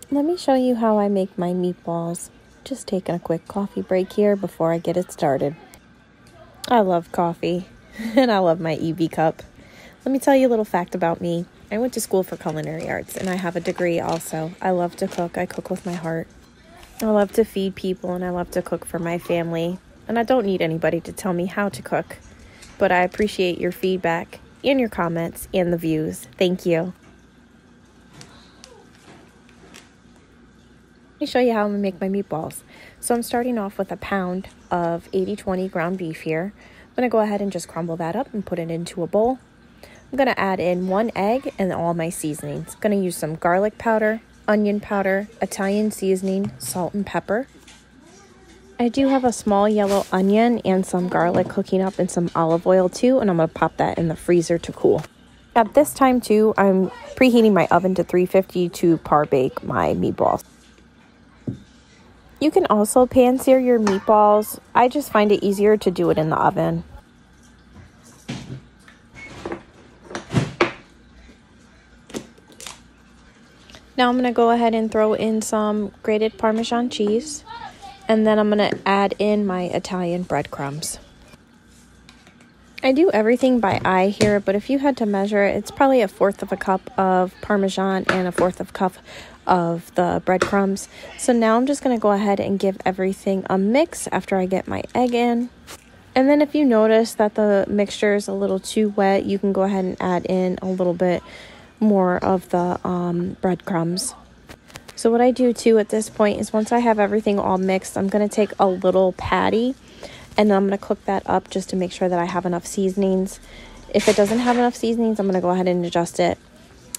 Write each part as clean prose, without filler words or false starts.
Let me show you how I make my meatballs. Just taking a quick coffee break here before I get it started. I love coffee and I love my EV cup. Let me tell you a little fact about me. I went to school for culinary arts and I have a degree also. I love to cook. I cook with my heart. I love to feed people and I love to cook for my family. And I don't need anybody to tell me how to cook. But I appreciate your feedback and your comments and the views. Thank you. Let me show you how I'm going to make my meatballs. So I'm starting off with a pound of 80/20 ground beef here. I'm going to go ahead and just crumble that up and put it into a bowl. I'm going to add in 1 egg and all my seasonings. I'm going to use some garlic powder, onion powder, Italian seasoning, salt and pepper. I do have a small yellow onion and some garlic cooking up in some olive oil too, and I'm going to pop that in the freezer to cool. At this time too, I'm preheating my oven to 350 to par bake my meatballs. You can also pan sear your meatballs. I just find it easier to do it in the oven. Now I'm going to go ahead and throw in some grated Parmesan cheese. And then I'm going to add in my Italian breadcrumbs. I do everything by eye here, but if you had to measure it, it's probably 1/4 cup of Parmesan and 1/4 cup of the breadcrumbs. So now I'm just going to go ahead and give everything a mix after I get my egg in. And then if you notice that the mixture is a little too wet, you can go ahead and add in a little bit more of the breadcrumbs. So what I do too at this point is once I have everything all mixed, I'm going to take a little patty and I'm going to cook that up just to make sure that I have enough seasonings. If it doesn't have enough seasonings, I'm going to go ahead and adjust it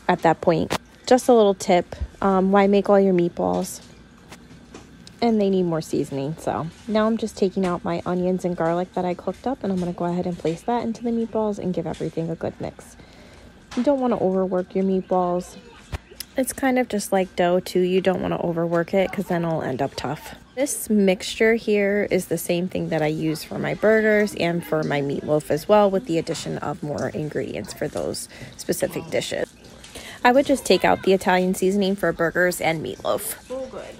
at that point. Just a little tip, why make all your meatballs? And they need more seasoning. So now I'm just taking out my onions and garlic that I cooked up and I'm going to go ahead and place that into the meatballs and give everything a good mix. You don't want to overwork your meatballs. It's kind of just like dough too. You don't want to overwork it because then it'll end up tough. This mixture here is the same thing that I use for my burgers and for my meatloaf as well, with the addition of more ingredients for those specific dishes. I would just take out the Italian seasoning for burgers and meatloaf. Oh, good.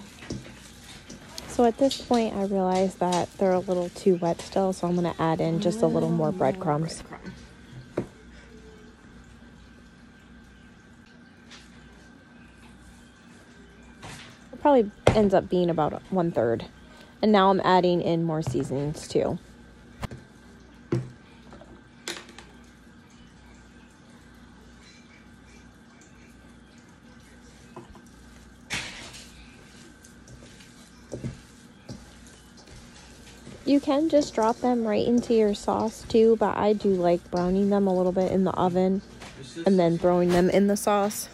So at this point I realized that they're a little too wet still, so I'm going to add in just a little more breadcrumbs. Probably ends up being about 1/3. And now I'm adding in more seasonings too. You can just drop them right into your sauce too, but I do like browning them a little bit in the oven and then throwing them in the sauce.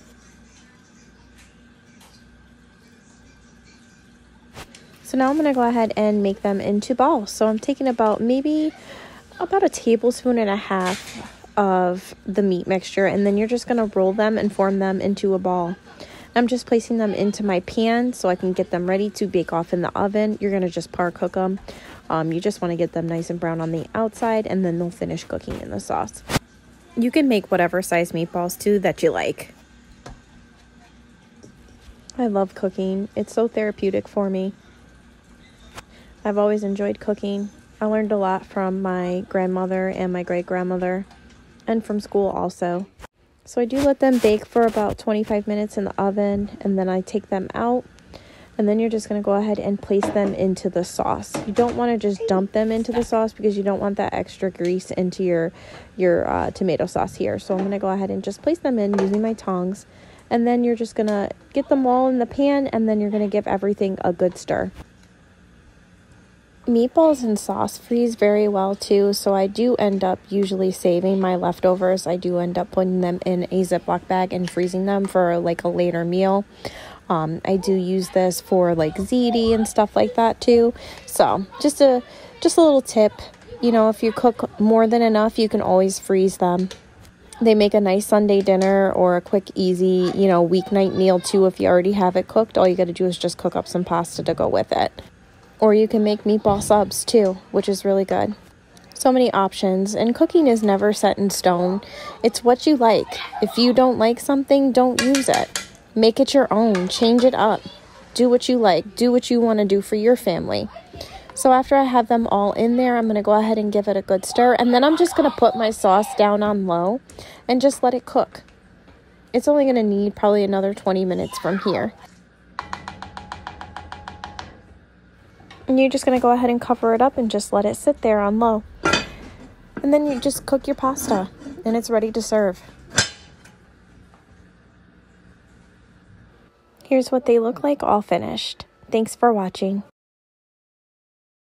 So now I'm going to go ahead and make them into balls. So I'm taking about maybe about 1.5 tablespoons of the meat mixture, and then you're just going to roll them and form them into a ball. I'm just placing them into my pan so I can get them ready to bake off in the oven. You're going to just par cook them. You just want to get them nice and brown on the outside, and then they'll finish cooking in the sauce. You can make whatever size meatballs too that you like. I love cooking. It's so therapeutic for me. I've always enjoyed cooking. I learned a lot from my grandmother and my great-grandmother, and from school also. So I do let them bake for about 25 minutes in the oven, and then I take them out, and then you're just going to go ahead and place them into the sauce. You don't want to just dump them into the sauce because you don't want that extra grease into your tomato sauce here. So I'm going to go ahead and just place them in using my tongs, and then you're just going to get them all in the pan, and then you're going to give everything a good stir. Meatballs and sauce freeze very well too, so I do end up usually saving my leftovers. I do end up putting them in a Ziploc bag and freezing them for like a later meal. I do use this for like ziti and stuff like that too. So just a little tip, you know, if you cook more than enough, you can always freeze them. They make a nice Sunday dinner or a quick, easy, you know, weeknight meal too. If you already have it cooked, all you got to do is just cook up some pasta to go with it. Or you can make meatball subs too, which is really good. So many options, and cooking is never set in stone. It's what you like. If you don't like something, don't use it. Make it your own. Change it up. Do what you like. Do what you want to do for your family. So after I have them all in there, I'm going to go ahead and give it a good stir. And then I'm just going to put my sauce down on low and just let it cook. It's only going to need probably another 20 minutes from here. And you're just going to go ahead and cover it up and just let it sit there on low. And then you just cook your pasta and it's ready to serve. Here's what they look like all finished. Thanks for watching.